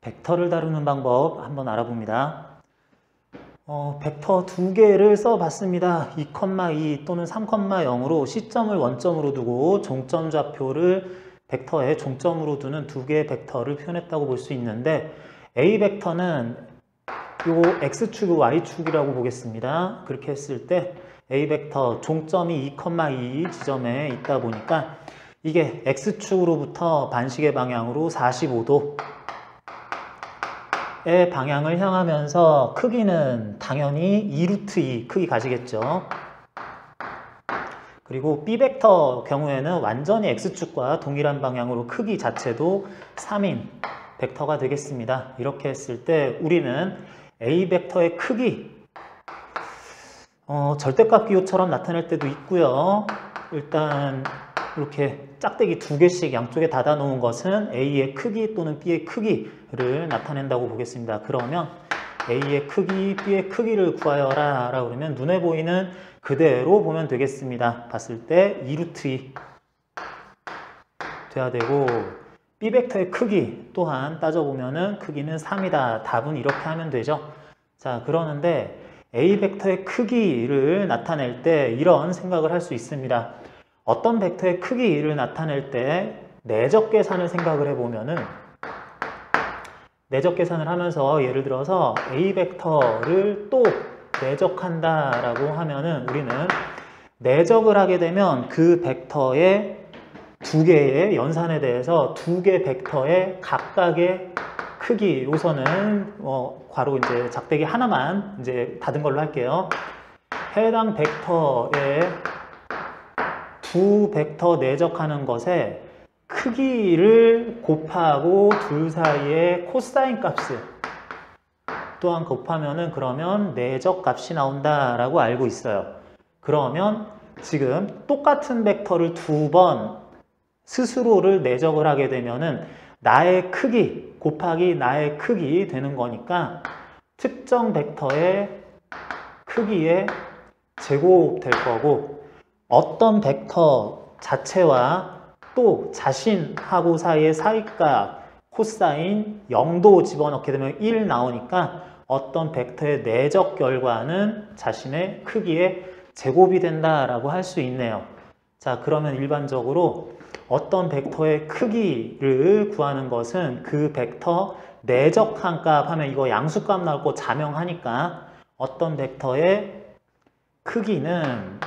벡터를 다루는 방법 한번 알아봅니다. 벡터 두 개를 써봤습니다. 2,2 또는 3,0으로 시점을 원점으로 두고 종점 좌표를 벡터의 종점으로 두는 두 개의 벡터를 표현했다고 볼 수 있는데, A 벡터는 요 X축, Y축이라고 보겠습니다. 그렇게 했을 때 A 벡터 종점이 2,2 지점에 있다 보니까 이게 X축으로부터 반시계 방향으로 45도 의 방향을 향하면서 크기는 당연히 2√2 크기 가지겠죠. 그리고 B 벡터 경우에는 완전히 X축과 동일한 방향으로 크기 자체도 3인 벡터가 되겠습니다. 이렇게 했을 때 우리는 A 벡터의 크기, 절대값 기호처럼 나타낼 때도 있고요. 일단 이렇게 짝대기 두 개씩 양쪽에 닫아 놓은 것은 A의 크기 또는 B의 크기를 나타낸다고 보겠습니다. 그러면 A의 크기, B의 크기를 구하여라 라고 그러면 눈에 보이는 그대로 보면 되겠습니다. 봤을 때 2√2 돼야 되고, B 벡터의 크기 또한 따져보면은 크기는 3이다. 답은 이렇게 하면 되죠. 자, 그러는데 A 벡터의 크기를 나타낼 때 이런 생각을 할 수 있습니다. 어떤 벡터의 크기를 나타낼 때 내적 계산을 생각을 해보면은, 내적 계산을 하면서 예를 들어서 A 벡터를 또 내적한다 라고 하면은 우리는 내적을 하게 되면 그 벡터의 두 개의 연산에 대해서 두 개 벡터의 각각의 크기, 우선은 괄호 이제 작대기 하나만 이제 닫은 걸로 할게요. 해당 벡터의 두 벡터 내적하는 것에 크기를 곱하고 둘 사이의 코사인 값을 또한 곱하면은 그러면 내적 값이 나온다라고 알고 있어요. 그러면 지금 똑같은 벡터를 두 번 스스로를 내적을 하게 되면은 나의 크기 곱하기 나의 크기 되는 거니까 특정 벡터의 크기의 제곱 될 거고, 어떤 벡터 자체와 또 자신하고 사이의 사이값 코사인 0도 집어넣게 되면 1 나오니까 어떤 벡터의 내적 결과는 자신의 크기의 제곱이 된다라고 할 수 있네요. 자, 그러면 일반적으로 어떤 벡터의 크기를 구하는 것은 그 벡터 내적한 값 하면 이거 양수값 나올 거 자명하니까 어떤 벡터의 크기는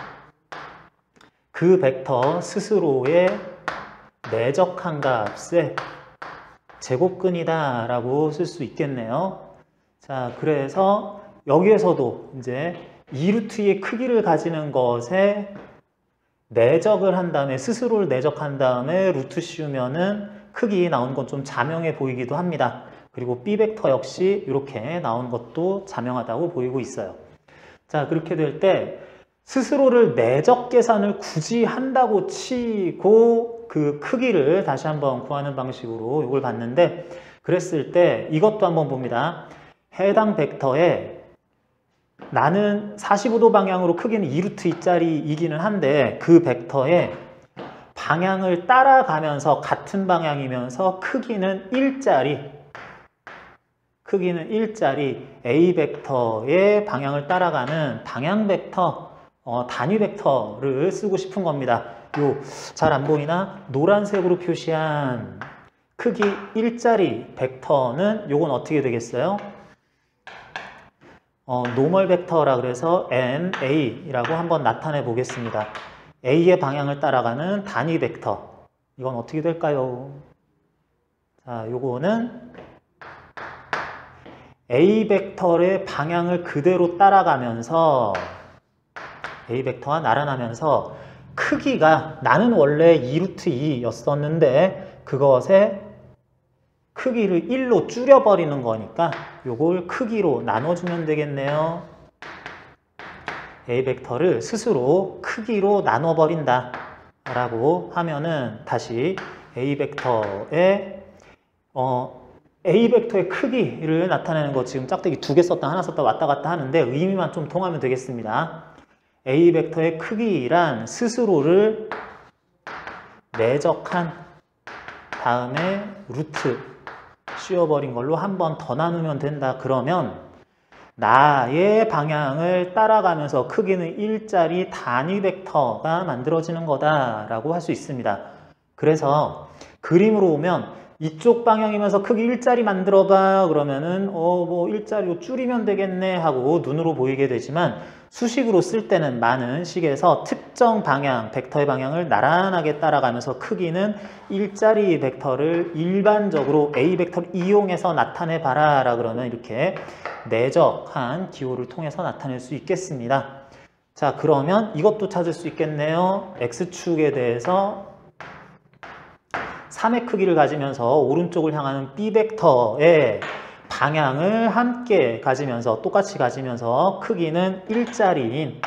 그 벡터 스스로의 내적한 값의 제곱근이다 라고 쓸 수 있겠네요. 자, 그래서 여기에서도 이제 2√2의 크기를 가지는 것에 내적을 한 다음에 스스로를 내적한 다음에 루트 씌우면은 크기 나온 건 좀 자명해 보이기도 합니다. 그리고 B 벡터 역시 이렇게 나온 것도 자명하다고 보이고 있어요. 자, 그렇게 될 때 스스로를 내적 계산을 굳이 한다고 치고 그 크기를 다시 한번 구하는 방식으로 이걸 봤는데, 그랬을 때 이것도 한번 봅니다. 해당 벡터에 나는 45도 방향으로 크기는 2√2짜리이기는 한데 그 벡터의 방향을 따라가면서 같은 방향이면서 크기는 1짜리 A 벡터의 방향을 따라가는 방향 벡터, 단위 벡터를 쓰고 싶은 겁니다. 요 잘 안 보이나? 노란색으로 표시한 크기 1짜리 벡터는 요건 어떻게 되겠어요? 노멀 벡터라 그래서 NA라고 한번 나타내 보겠습니다. A의 방향을 따라가는 단위 벡터. 이건 어떻게 될까요? 자, 요거는 A 벡터의 방향을 그대로 따라가면서 A 벡터와 나란하면서 크기가 나는 원래 2√2였었는데 그것의 크기를 1로 줄여버리는 거니까 요걸 크기로 나눠주면 되겠네요. A 벡터를 스스로 크기로 나눠버린다 라고 하면은 다시 A 벡터의 크기를 나타내는 거 지금 짝대기 두 개 썼다 하나 썼다 왔다 갔다 하는데 의미만 좀 통하면 되겠습니다. A 벡터의 크기란 스스로를 내적한 다음에 루트 씌워버린 걸로 한 번 더 나누면 된다. 그러면 나의 방향을 따라가면서 크기는 일자리 단위 벡터가 만들어지는 거다라고 할 수 있습니다. 그래서 그림으로 오면 이쪽 방향이면서 크기 일자리 만들어봐 그러면은 뭐 일자리로 줄이면 되겠네 하고 눈으로 보이게 되지만 수식으로 쓸 때는 많은 식에서 특정 방향, 벡터의 방향을 나란하게 따라가면서 크기는 일자리 벡터를 일반적으로 A 벡터를 이용해서 나타내 봐라 라 그러면 이렇게 내적한 기호를 통해서 나타낼 수 있겠습니다. 자, 그러면 이것도 찾을 수 있겠네요. X축에 대해서 3의 크기를 가지면서 오른쪽을 향하는 B 벡터의 방향을 함께 가지면서 똑같이 가지면서 크기는 일자리인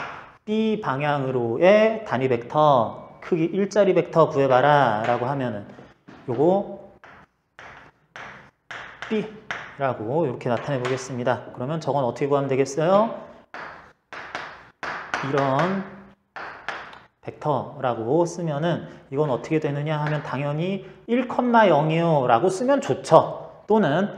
B 방향으로의 단위 벡터 크기 일자리 벡터 구해봐라 라고 하면은 요거 B라고 이렇게 나타내 보겠습니다. 그러면 저건 어떻게 구하면 되겠어요? 이런 벡터라고 쓰면은 이건 어떻게 되느냐 하면 당연히 1,0이요 라고 쓰면 좋죠. 또는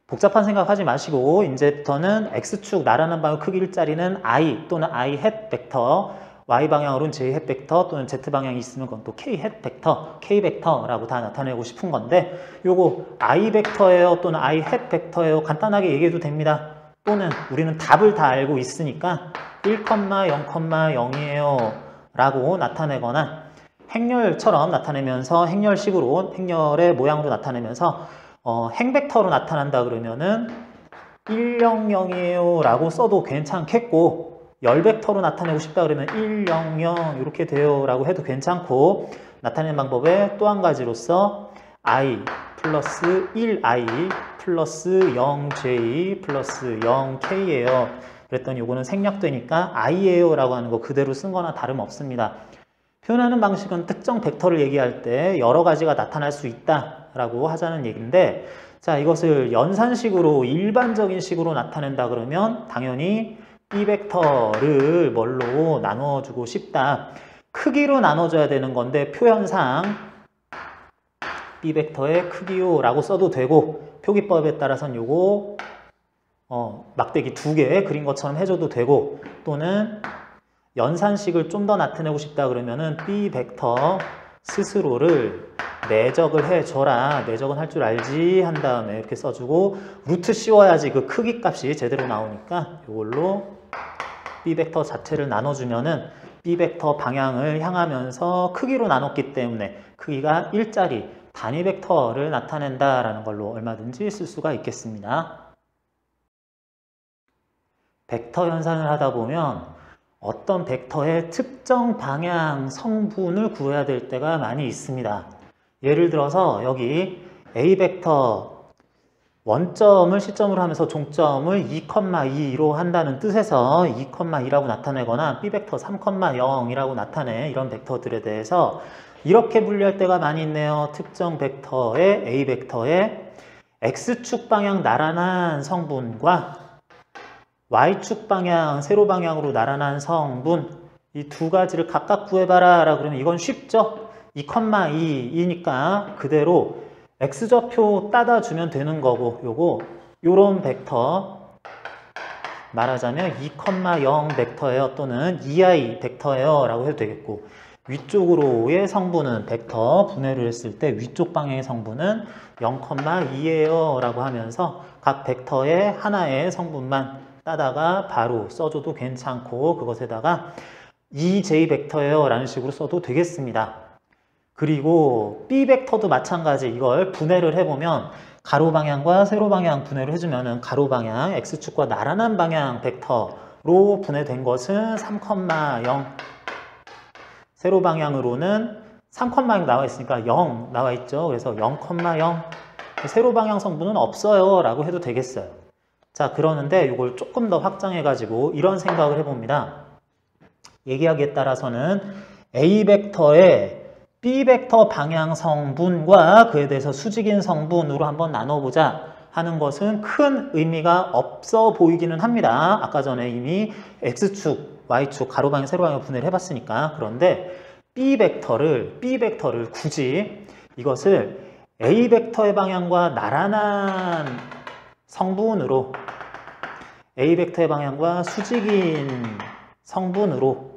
복잡한 생각하지 마시고 이제부터는 X축 나란한 방향 크기 일자리는 I 또는 I 햇 벡터 Y방향으로는 J 햇 벡터 또는 Z방향이 있으면 그건 또 K 햇 벡터, K 벡터라고 다 나타내고 싶은 건데 요거 I 벡터예요 또는 I 햇 벡터예요 간단하게 얘기해도 됩니다. 또는 우리는 답을 다 알고 있으니까 1,0,0이에요 라고 나타내거나 행렬처럼 나타내면서 행렬식으로 행렬의 모양도 나타내면서 행벡터로 나타난다 그러면은 100이에요 라고 써도 괜찮겠고 열벡터로 나타내고 싶다 그러면 100 이렇게 돼요 라고 해도 괜찮고 나타내는 방법의 또 한 가지로서 I 플러스 1I 플러스 0J 플러스 0K예요. 그랬더니 요거는 생략되니까 I예요 라고 하는 거 그대로 쓴 거나 다름없습니다. 표현하는 방식은 특정 벡터를 얘기할 때 여러 가지가 나타날 수 있다 라고 하자는 얘기인데 자 이것을 연산식으로 일반적인 식으로 나타낸다 그러면 당연히 B 벡터를 뭘로 나눠주고 싶다. 크기로 나눠줘야 되는 건데 표현상 B 벡터의 크기요 라고 써도 되고 표기법에 따라서는 요거 막대기 2개 그린 것처럼 해줘도 되고 또는 연산식을 좀 더 나타내고 싶다 그러면은 B 벡터 스스로를 내적을 해줘라. 내적은 할 줄 알지 한 다음에 이렇게 써주고 루트 씌워야지 그 크기 값이 제대로 나오니까 이걸로 B 벡터 자체를 나눠주면은 B 벡터 방향을 향하면서 크기로 나눴기 때문에 크기가 일자리 단위 벡터를 나타낸다라는 걸로 얼마든지 쓸 수가 있겠습니다. 벡터 연산을 하다 보면 어떤 벡터의 특정 방향 성분을 구해야 될 때가 많이 있습니다. 예를 들어서 여기 A 벡터 원점을 시점으로 하면서 종점을 2,2로 한다는 뜻에서 2,2라고 나타내거나 B 벡터 3,0이라고 나타내 이런 벡터들에 대해서 이렇게 분류할 때가 많이 있네요. 특정 벡터의 A 벡터의 X축 방향 나란한 성분과 Y축 방향, 세로 방향으로 나란한 성분 이 두 가지를 각각 구해봐라 라 그러면 이건 쉽죠? 2,2이니까 그대로 X좌표 따다 주면 되는 거고 요런 벡터 말하자면 2,0 벡터예요 또는 2i 벡터예요 라고 해도 되겠고 위쪽으로의 성분은 벡터 분해를 했을 때 위쪽 방향의 성분은 0,2예요 라고 하면서 각 벡터의 하나의 성분만 따다가 바로 써줘도 괜찮고 그것에다가 2j 벡터예요 라는 식으로 써도 되겠습니다. 그리고 B 벡터도 마찬가지 이걸 분해를 해보면 가로 방향과 세로 방향 분해를 해주면은 가로 방향 X축과 나란한 방향 벡터로 분해된 것은 3,0 세로 방향으로는 3,0 나와 있으니까 0 나와 있죠. 그래서 0,0 세로 방향 성분은 없어요 라고 해도 되겠어요. 자 그러는데 이걸 조금 더 확장해 가지고 이런 생각을 해봅니다. 얘기하기에 따라서는 A 벡터의 B 벡터 방향 성분과 그에 대해서 수직인 성분으로 한번 나눠보자 하는 것은 큰 의미가 없어 보이기는 합니다. 아까 전에 이미 X축, Y축, 가로방향, 세로방향 분해를 해봤으니까. 그런데 B 벡터를 굳이 이것을 A 벡터의 방향과 나란한 성분으로 A 벡터의 방향과 수직인 성분으로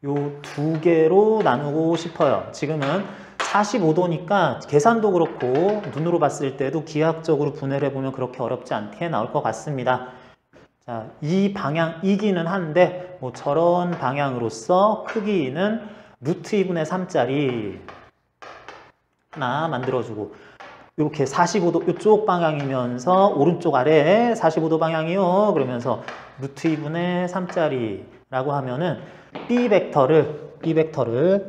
요 두 개로 나누고 싶어요. 지금은 45도니까 계산도 그렇고 눈으로 봤을 때도 기하학적으로 분해를 해보면 그렇게 어렵지 않게 나올 것 같습니다. 자, 이 방향이기는 한데 뭐 저런 방향으로서 크기는 루트 2분의 3짜리 하나 만들어주고 이렇게 45도 이쪽 방향이면서 오른쪽 아래 45도 방향이요 그러면서 루트 2분의 3짜리라고 하면은 B 벡터를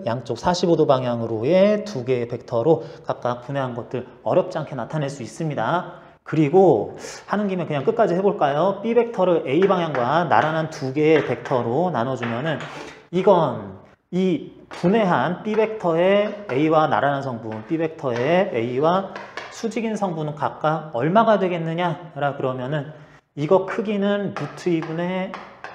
양쪽 45도 방향으로의 두 개의 벡터로 각각 분해한 것들 어렵지 않게 나타낼 수 있습니다. 그리고 하는 김에 그냥 끝까지 해볼까요? B 벡터를 A 방향과 나란한 두 개의 벡터로 나눠주면은 이건 이 분해한 B 벡터의 A와 나란한 성분, B 벡터의 A와 수직인 성분은 각각 얼마가 되겠느냐라 그러면은 이거 크기는 루트 2분의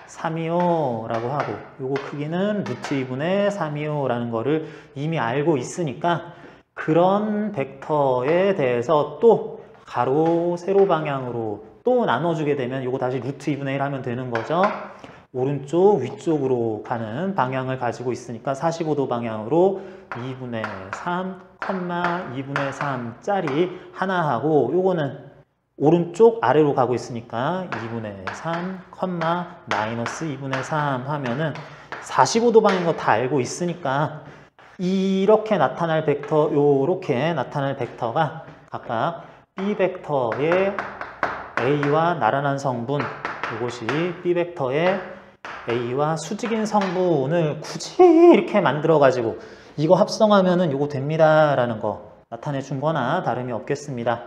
3이요 라고 하고 요거 크기는 루트 2분의 3이요 라는 거를 이미 알고 있으니까 그런 벡터에 대해서 또 가로, 세로 방향으로 또 나눠주게 되면 요거 다시 루트 2분의 1 하면 되는 거죠. 오른쪽, 위쪽으로 가는 방향을 가지고 있으니까 45도 방향으로 2분의 3, 2분의 3짜리 하나 하고 요거는 오른쪽 아래로 가고 있으니까 2분의 3, 마이너스 2분의 3 하면은 45도 방향인 거 다 알고 있으니까 이렇게 나타날 벡터, 요렇게 나타날 벡터가 각각 B 벡터의 A와 나란한 성분, 이것이 B 벡터의 A와 수직인 성분을 굳이 이렇게 만들어가지고 이거 합성하면은 요거 됩니다 라는 거 나타내 준 거나 다름이 없겠습니다.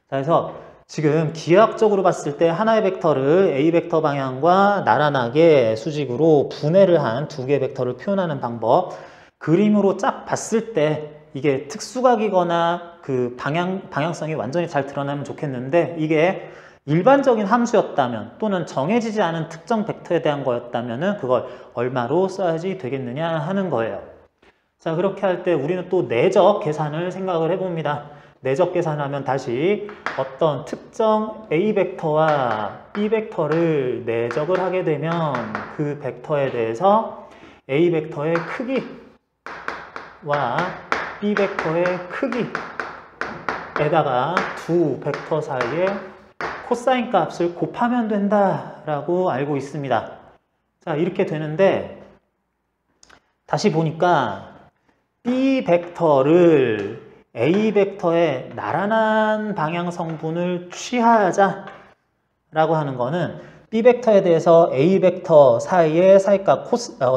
자, 그래서 지금 기하학적으로 봤을 때 하나의 벡터를 A 벡터 방향과 나란하게 수직으로 분해를 한 두 개의 벡터를 표현하는 방법, 그림으로 쫙 봤을 때 이게 특수각이거나 그 방향성이 완전히 잘 드러나면 좋겠는데 이게 일반적인 함수였다면 또는 정해지지 않은 특정 벡터에 대한 거였다면 그걸 얼마로 써야지 되겠느냐 하는 거예요. 자, 그렇게 할 때 우리는 또 내적 계산을 생각을 해봅니다. 내적 계산하면 다시 어떤 특정 A 벡터와 B 벡터를 내적을 하게 되면 그 벡터에 대해서 A 벡터의 크기와 B 벡터의 크기에다가 두 벡터 사이에 코사인 값을 곱하면 된다라고 알고 있습니다. 자, 이렇게 되는데 다시 보니까 B 벡터를 A 벡터의 나란한 방향 성분을 취하자라고 하는 거는 B 벡터에 대해서 A 벡터 사이의 사이값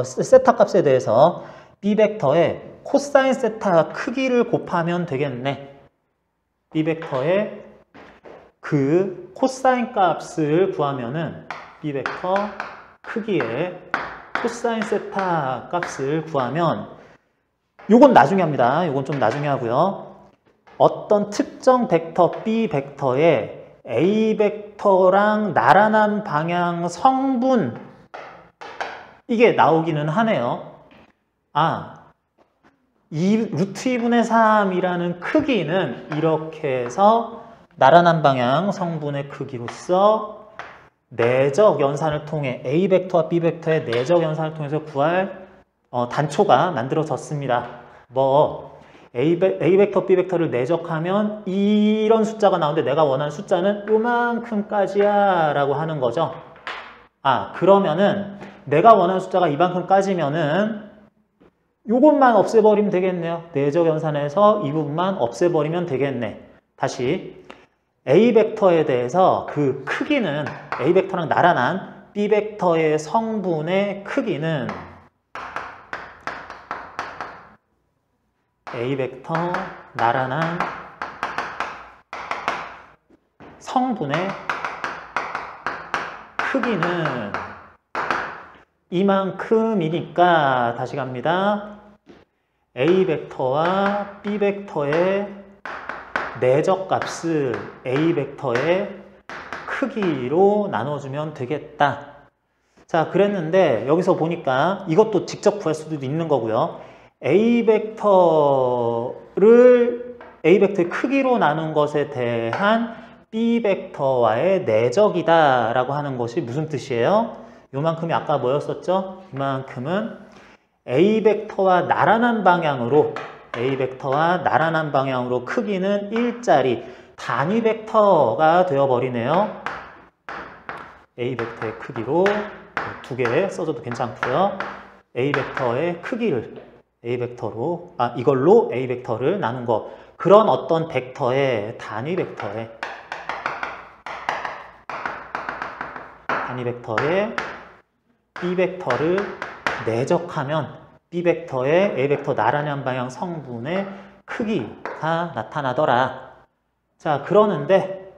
세타 값에 대해서 B 벡터의 코사인 세타 크기를 곱하면 되겠네. B 벡터의 그 코사인 값을 구하면은 B 벡터 크기의 코사인 세타 값을 구하면 요건 나중에 합니다. 요건 좀 나중에 하고요. 어떤 특정 벡터 B 벡터의 A 벡터랑 나란한 방향 성분 이게 나오기는 하네요. 이 루트 2분의 3이라는 크기는 이렇게 해서 나란한 방향 성분의 크기로서 내적 연산을 통해 A 벡터와 B 벡터의 내적 연산을 통해서 구할 단초가 만들어졌습니다. A 벡터, B 벡터를 내적하면 이런 숫자가 나오는데 내가 원하는 숫자는 요만큼까지야 라고 하는 거죠. 그러면은 내가 원하는 숫자가 이만큼까지면은 요것만 없애버리면 되겠네요. 내적 연산에서 이 부분만 없애버리면 되겠네. 다시 A 벡터에 대해서 그 크기는 A 벡터랑 나란한 B 벡터의 성분의 크기는 A 벡터 나란한 성분의 크기는 이만큼이니까 다시 갑니다. A 벡터와 B 벡터의 내적 값을 A 벡터의 크기로 나눠주면 되겠다. 자, 그랬는데 여기서 보니까 이것도 직접 구할 수도 있는 거고요. A 벡터의 크기로 나눈 것에 대한 B 벡터와의 내적이다 라고 하는 것이 무슨 뜻이에요? 요만큼이 아까 뭐였었죠? 이만큼은 A 벡터와 나란한 방향으로 크기는 일자리 단위 벡터가 되어버리네요. A 벡터의 크기로 두 개 써줘도 괜찮고요. A 벡터의 크기를 이걸로 A 벡터를 나눈 거. 그런 어떤 벡터의 단위 벡터의 B 벡터를 내적하면 B 벡터의 A 벡터 나란히 한 방향 성분의 크기가 나타나더라. 자, 그러는데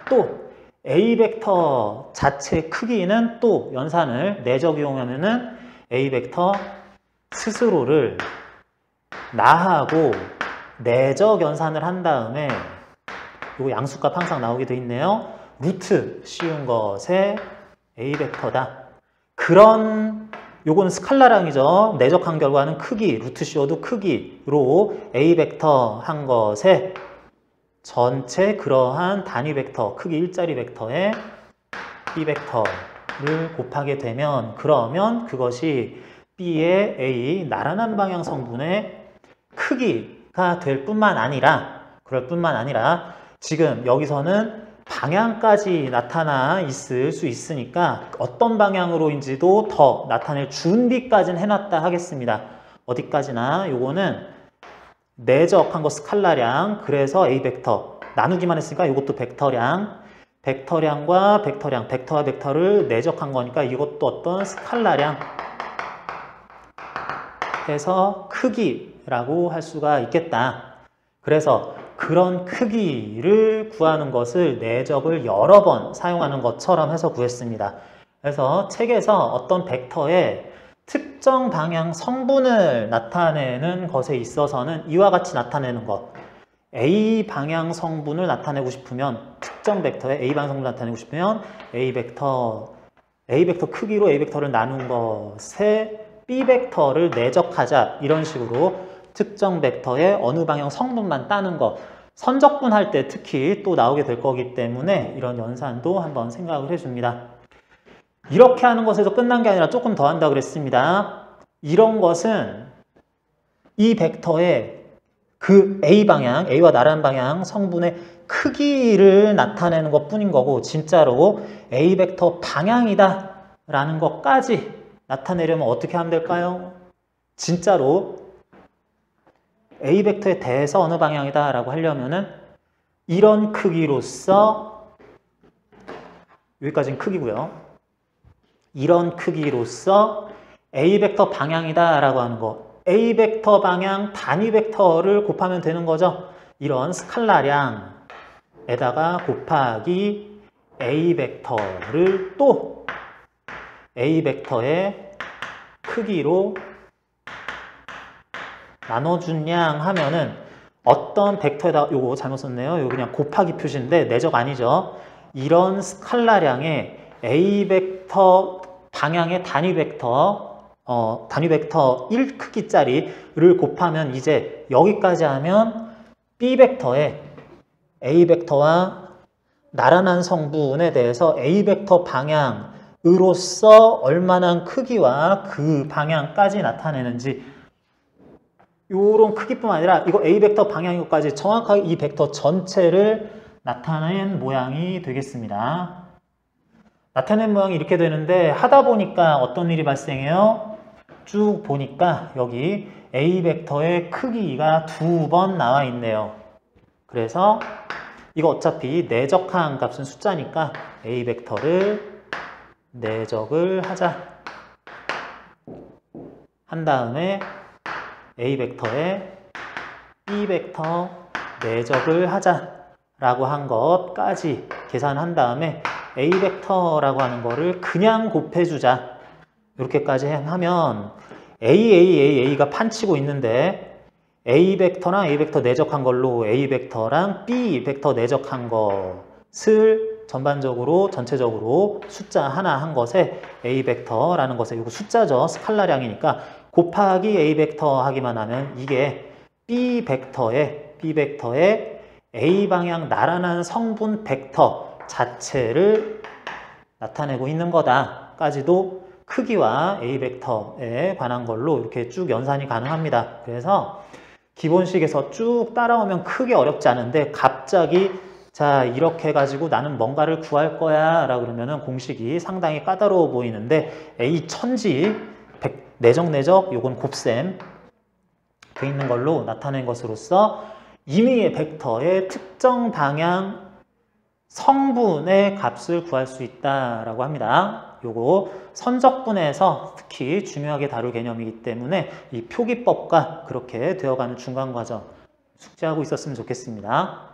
또 A 벡터 자체 크기는 또 연산을 내적 이용하면은 A 벡터 스스로를 나하고 내적 연산을 한 다음에 요 양수값 항상 나오게 돼 있네요. 루트 씌운 것에 A 벡터다. 요거는 스칼라량이죠. 내적한 결과는 크기, 루트 씌워도 크기로 A 벡터 한 것에 전체 그러한 단위 벡터, 크기 일자리 벡터에 B 벡터를 곱하게 되면 그러면 그것이 B의 A 나란한 방향 성분의 크기가 될 뿐만 아니라 지금 여기서는 방향까지 나타나 있을 수 있으니까 어떤 방향으로인지도 더 나타낼 준비까지는 해놨다 하겠습니다. 어디까지나 요거는 내적한 거 스칼라량, 그래서 A 벡터 나누기만 했으니까 이것도 벡터량과 벡터와 벡터를 내적한 거니까 이것도 어떤 스칼라량 해서 크기라고 할 수가 있겠다. 그래서 그런 크기를 구하는 것을 내적을 여러 번 사용하는 것처럼 해서 구했습니다. 그래서 책에서 어떤 벡터의 특정 방향 성분을 나타내는 것에 있어서는 이와 같이 나타내는 것. A 방향 성분을 나타내고 싶으면 특정 벡터의 A 방향 성분을 나타내고 싶으면 A 벡터 크기로 A 벡터를 나눈 것에 B 벡터를 내적하자. 이런 식으로 특정 벡터의 어느 방향 성분만 따는 것. 선적분 할 때 특히 또 나오게 될 거기 때문에 이런 연산도 한번 생각을 해줍니다. 이렇게 하는 것에서 끝난 게 아니라 조금 더 한다고 그랬습니다. 이런 것은 이 벡터의 그 A 방향, A와 나란한 방향 성분의 크기를 나타내는 것 뿐인 거고 진짜로 A 벡터 방향이다 라는 것까지 나타내려면 어떻게 하면 될까요? 진짜로 A 벡터에 대해서 어느 방향이다 라고 하려면은 이런 크기로서 여기까지는 크기고요. 이런 크기로서 A 벡터 방향이다 라고 하는 거. A 벡터 방향 단위 벡터를 곱하면 되는 거죠. 이런 스칼라량에다가 곱하기 A 벡터를 또 A 벡터의 크기로 나눠준 양 하면은 어떤 벡터에다 요거 잘못 썼네요. 요거 그냥 곱하기 표시인데 내적 아니죠. 이런 스칼라량의 A 벡터 방향의 단위 벡터 1 크기짜리를 곱하면 이제 여기까지 하면 B 벡터의 A 벡터와 나란한 성분에 대해서 A 벡터 방향으로서 얼마나 크기와 그 방향까지 나타내는지 요런 크기뿐만 아니라 이거 A 벡터 방향이고까지 정확하게 이 벡터 전체를 나타낸 모양이 되겠습니다. 나타낸 모양이 이렇게 되는데 하다 보니까 어떤 일이 발생해요? 쭉 보니까 여기 A 벡터의 크기가 2번 나와 있네요. 그래서 이거 어차피 내적한 값은 숫자니까 A 벡터를 내적을 하자. 한 다음에 A 벡터에 B 벡터 내적을 하자라고 한 것까지 계산한 다음에 A 벡터라고 하는 거를 그냥 곱해주자. 이렇게까지 하면 A가 판치고 있는데 A 벡터랑 A 벡터 내적한 걸로 A 벡터랑 B 벡터 내적한 것을 전체적으로 숫자 하나 한 것에 A 벡터라는 것에 이거 숫자죠. 스칼라량이니까 곱하기 A 벡터 하기만 하면 이게 B 벡터의 A 방향 나란한 성분 벡터 자체를 나타내고 있는 거다까지도 크기와 A 벡터에 관한 걸로 이렇게 쭉 연산이 가능합니다. 그래서 기본식에서 쭉 따라오면 크게 어렵지 않은데 갑자기 자 이렇게 해가지고 나는 뭔가를 구할 거야 라고 그러면은 공식이 상당히 까다로워 보이는데 A 천지 내적 요건 곱셈 돼 있는 걸로 나타낸 것으로서 임의의 벡터의 특정 방향 성분의 값을 구할 수 있다라고 합니다. 요거 선적분에서 특히 중요하게 다룰 개념이기 때문에 이 표기법과 그렇게 되어가는 중간 과정 숙지하고 있었으면 좋겠습니다.